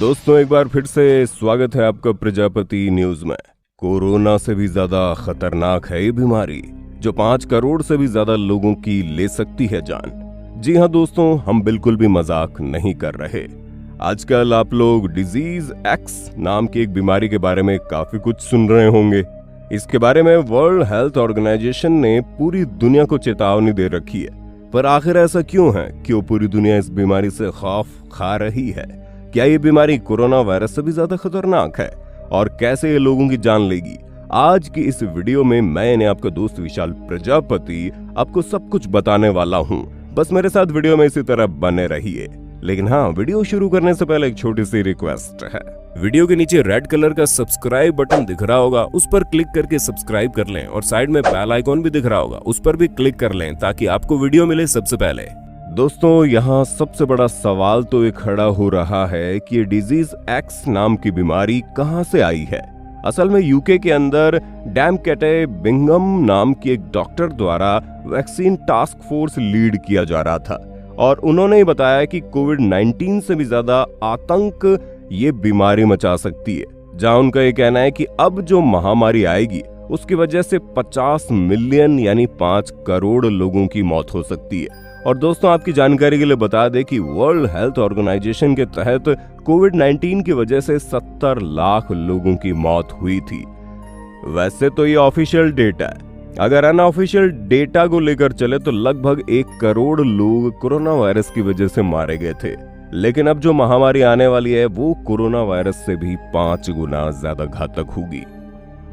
दोस्तों एक बार फिर से स्वागत है आपका प्रजापति न्यूज में। कोरोना से भी ज्यादा खतरनाक है ये बीमारी जो 5 करोड़ से भी ज्यादा लोगों की ले सकती है जान। जी हाँ दोस्तों, हम बिल्कुल भी मजाक नहीं कर रहे। आजकल आप लोग डिजीज एक्स नाम की एक बीमारी के बारे में काफी कुछ सुन रहे होंगे। इसके बारे में वर्ल्ड हेल्थ ऑर्गेनाइजेशन ने पूरी दुनिया को चेतावनी दे रखी है। पर आखिर ऐसा क्यों है? क्यों पूरी दुनिया इस बीमारी से खौफ खा रही है? क्या ये बीमारी कोरोना वायरस से भी ज्यादा खतरनाक है और कैसे ये लोगों की जान लेगी? आज की इस वीडियो में मैं आपका दोस्त विशाल प्रजापति आपको सब कुछ बताने वाला हूँ। बस मेरे साथ वीडियो में इसी तरह बने रहिए। लेकिन हाँ, वीडियो शुरू करने से पहले एक छोटी सी रिक्वेस्ट है। वीडियो के नीचे रेड कलर का सब्सक्राइब बटन दिख रहा होगा, उस पर क्लिक करके सब्सक्राइब कर लें और साइड में बेल आइकॉन भी दिख रहा होगा, उस पर भी क्लिक कर लें ताकि आपको वीडियो मिले सबसे पहले। दोस्तों यहाँ सबसे बड़ा सवाल तो ये खड़ा हो रहा है कि ये डिजीज एक्स नाम की बीमारी कहां से आई है। असल में यूके के अंदर डैमकेटे बिंगम नाम की एक डॉक्टर द्वारा वैक्सीन टास्क फोर्स लीड किया जा रहा था और उन्होंने बताया कि कोविड-19 से भी ज्यादा आतंक ये बीमारी मचा सकती है। जहां उनका ये कहना है कि अब जो महामारी आएगी उसकी वजह से 50 मिलियन यानी 5 करोड़ लोगों की मौत हो सकती है। और दोस्तों आपकी जानकारी के लिए बता दें कि वर्ल्ड हेल्थ ऑर्गेनाइजेशन के तहत कोविड-19 की वजह से 70 लाख लोगों की मौत हुई थी। वैसे तो ये ऑफिशियल डेटा है, अगर अनऑफिशियल डेटा को लेकर चले तो लगभग 1 करोड़ लोग कोरोना वायरस की वजह से मारे गए थे। लेकिन अब जो महामारी आने वाली है वो कोरोना वायरस से भी 5 गुना ज्यादा घातक होगी।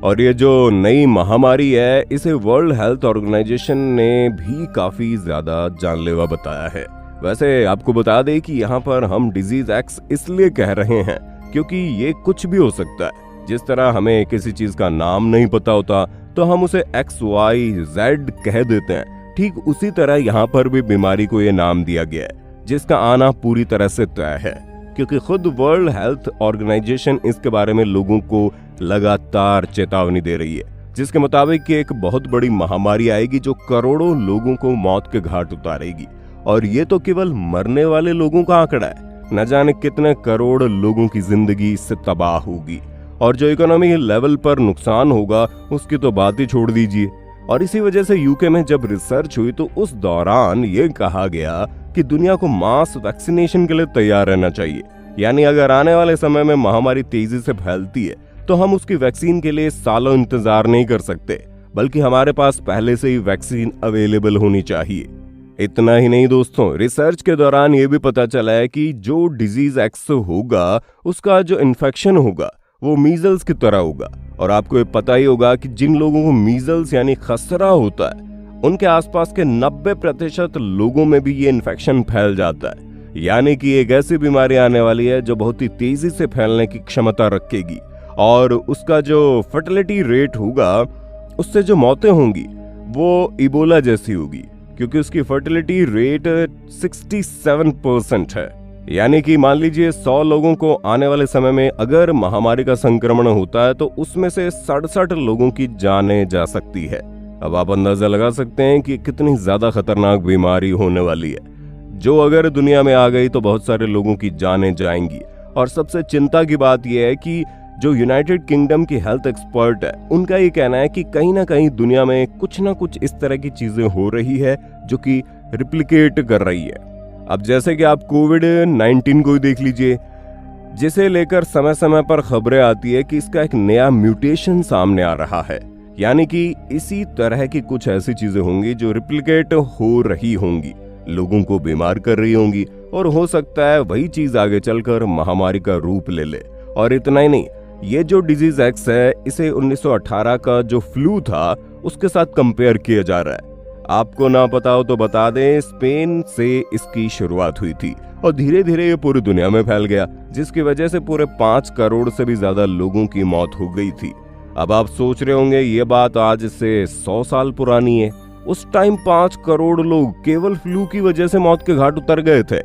और ये जो नई महामारी है इसे वर्ल्ड हेल्थ ऑर्गेनाइजेशन ने भी काफी ज्यादा जानलेवा बताया है। वैसे आपको बता दें कि यहाँ पर हम डिजीज एक्स इसलिए कह रहे हैं क्योंकि ये कुछ भी हो सकता है। जिस तरह हमें किसी चीज का नाम नहीं पता होता तो हम उसे XYZ कह देते हैं, ठीक उसी तरह यहाँ पर भी बीमारी को ये नाम दिया गया है जिसका आना पूरी तरह से तय है, क्योंकि खुद वर्ल्ड हेल्थ ऑर्गेनाइजेशन इसके बारे में लोगों को लगातार चेतावनी दे रही है, जिसके मुताबिक कि एक बहुत बड़ी महामारी आएगी जो करोड़ों लोगों को मौत के घाट उतारेगी। और ये तो केवल मरने वाले लोगों का आंकड़ा है, न जाने कितने करोड़ लोगों की जिंदगी इससे तबाह होगी और जो इकोनॉमी लेवल पर नुकसान होगा उसकी तो बात ही छोड़ दीजिए। और इसी वजह से यूके में जब रिसर्च हुई तो उस दौरान ये कहा गया कि दुनिया को मास वैक्सीनेशन के लिए तैयार रहना चाहिए। यानी अगर आने वाले समय में महामारी तेजी से फैलती है तो हम उसकी वैक्सीन के लिए सालों इंतजार नहीं कर सकते, बल्कि हमारे पास पहले से ही वैक्सीन अवेलेबल होनी चाहिए। इतना ही नहीं दोस्तों, रिसर्च के दौरान ये भी पता चला है कि जो डिजीज एक्स होगा उसका जो इन्फेक्शन होगा वो मीजल्स की तरह होगा। और आपको ये पता ही होगा कि जिन लोगों को मीजल्स यानी खसरा होता है उनके आसपास के 90% लोगों में भी ये इन्फेक्शन फैल जाता है। यानी कि एक ऐसी बीमारी आने वाली है जो बहुत ही तेजी से फैलने की क्षमता रखेगी और उसका जो फर्टिलिटी रेट होगा, उससे जो मौतें होंगी वो इबोला जैसी होगी, क्योंकि उसकी फर्टिलिटी रेट 67% है। यानी कि मान लीजिए 100 लोगों को आने वाले समय में अगर महामारी का संक्रमण होता है तो उसमें से 67 लोगों की जानें जा सकती है। अब आप अंदाजा लगा सकते हैं कि कितनी ज्यादा खतरनाक बीमारी होने वाली है, जो अगर दुनिया में आ गई तो बहुत सारे लोगों की जानें जाएंगी। और सबसे चिंता की बात यह है कि जो यूनाइटेड किंगडम की हेल्थ एक्सपर्ट है उनका ये कहना है कि कहीं ना कहीं दुनिया में कुछ ना कुछ इस तरह की चीजें हो रही है जो कि रिप्लिकेट कर रही है। अब जैसे कि आप कोविड-19 को ही देख लीजिए, जिसे लेकर समय समय पर खबरें आती है कि इसका एक नया म्यूटेशन सामने आ रहा है। यानी कि इसी तरह की कुछ ऐसी चीजें होंगी जो रिप्लिकेट हो रही होंगी, लोगों को बीमार कर रही होंगी और हो सकता है वही चीज आगे चलकर महामारी का रूप ले ले। और इतना ही नहीं, ये जो डिजीज एक्स है इसे 1918 का जो फ्लू था उसके साथ कंपेयर किया जा रहा है। आपको ना पता हो तो बता दें, स्पेन से इसकी शुरुआत हुई थी और धीरे धीरे ये पूरी दुनिया में फैल गया, जिसकी वजह से पूरे 5 करोड़ से भी ज्यादा लोगों की मौत हो गई थी। अब आप सोच रहे होंगे ये बात आज से 100 साल पुरानी है। उस टाइम 5 करोड़ लोग केवल फ्लू की वजह से मौत के घाट उतर गए थे।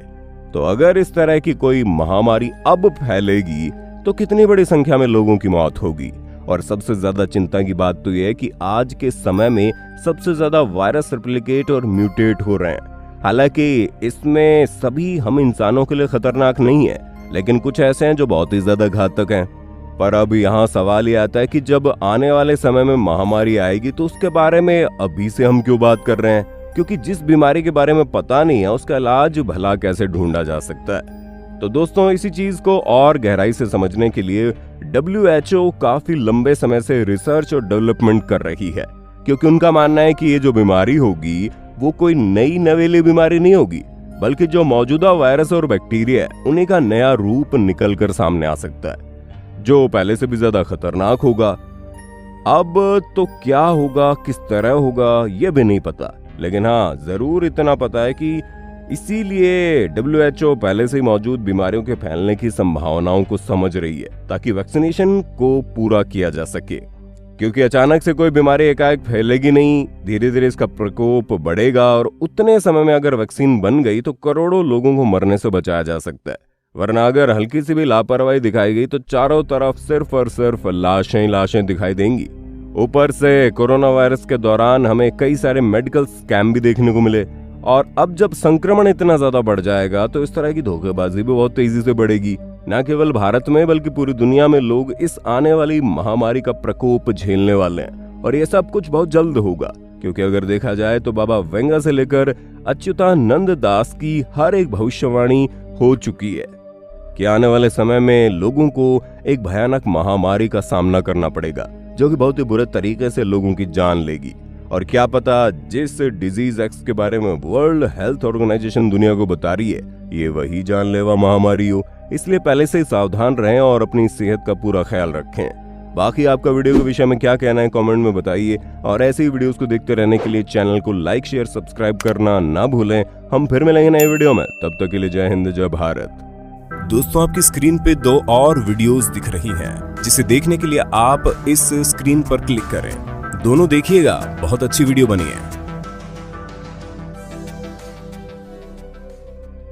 तो अगर इस तरह की कोई महामारी अब फैलेगी तो कितनी बड़ी संख्या में लोगों की मौत होगी। और सबसे ज्यादा चिंता की बात तो यह है कि आज के समय में सबसे ज्यादा वायरस रिप्लिकेट और म्यूटेट हो रहे हैं। हालांकि इसमें सभी हम इंसानों के लिए खतरनाक नहीं है, लेकिन कुछ ऐसे हैं जो बहुत ही ज्यादा घातक हैं। पर अब यहाँ सवाल ये आता है कि जब आने वाले समय में महामारी आएगी तो उसके बारे में अभी से हम क्यों बात कर रहे हैं, क्योंकि जिस बीमारी के बारे में पता नहीं है उसका इलाज भला कैसे ढूंढा जा सकता है। तो दोस्तों, इसी चीज को और गहराई से समझने के लिए WHO काफी लंबे समय से रिसर्च और डेवलपमेंट कर रही है, क्योंकि उनका मानना है कि ये जो बीमारी होगी वो कोई नई नवेली बीमारी नहीं होगी, बल्कि जो मौजूदा वायरस और बैक्टीरिया है उन्हीं का नया रूप निकल कर सामने आ सकता है, जो पहले से भी ज्यादा खतरनाक होगा। अब तो क्या होगा, किस तरह होगा, यह भी नहीं पता, लेकिन हाँ जरूर इतना पता है कि इसीलिए WHO पहले से ही मौजूद बीमारियों के फैलने की संभावनाओं को समझ रही है, ताकि वैक्सीनेशन को पूरा किया जा सके। क्योंकि अचानक से कोई बीमारी एकाएक फैलेगी नहीं, धीरे धीरे इसका प्रकोप बढ़ेगा और उतने समय में अगर वैक्सीन बन गई तो करोड़ों लोगों को मरने से बचाया जा सकता है। वरना अगर हल्की सी भी लापरवाही दिखाई गई तो चारों तरफ सिर्फ और सिर्फ लाशें लाशें दिखाई देंगी। ऊपर से कोरोना वायरस के दौरान हमें कई सारे मेडिकल स्कैम भी देखने को मिले, और अब जब संक्रमण इतना ज्यादा बढ़ जाएगा तो इस तरह की धोखेबाजी भी बहुत तेजी से बढ़ेगी। न केवल भारत में बल्कि पूरी दुनिया में लोग इस आने वाली महामारी का प्रकोप झेलने वाले हैं, और ये सब कुछ बहुत जल्द होगा। क्योंकि अगर देखा जाए तो बाबा वेंगा से लेकर अच्युतानंद दास की हर एक भविष्यवाणी हो चुकी है कि आने वाले समय में लोगों को एक भयानक महामारी का सामना करना पड़ेगा, जो कि बहुत ही बुरे तरीके से लोगों की जान लेगी। और क्या पता जिस डिजीज एक्स के बारे में वर्ल्ड हेल्थ ऑर्गेनाइजेशन दुनिया को बता रही है ये वही जानलेवा महामारी हो। इसलिए पहले से ही सावधान रहें और अपनी सेहत का पूरा ख्याल रखें। बाकी आपका वीडियो के विषय में क्या कहना है कमेंट में बताइए, और ऐसे ही वीडियोस को देखते रहने के लिए चैनल को लाइक शेयर सब्सक्राइब करना ना भूलें। हम फिर मिलेंगे नए वीडियो में, तब तक के लिए जय हिंद जय भारत। दोस्तों, आपकी स्क्रीन पे 2 और वीडियोस दिख रही हैं, जिसे देखने के लिए आप इस स्क्रीन पर क्लिक करें। दोनों देखिएगा, बहुत अच्छी वीडियो बनी है।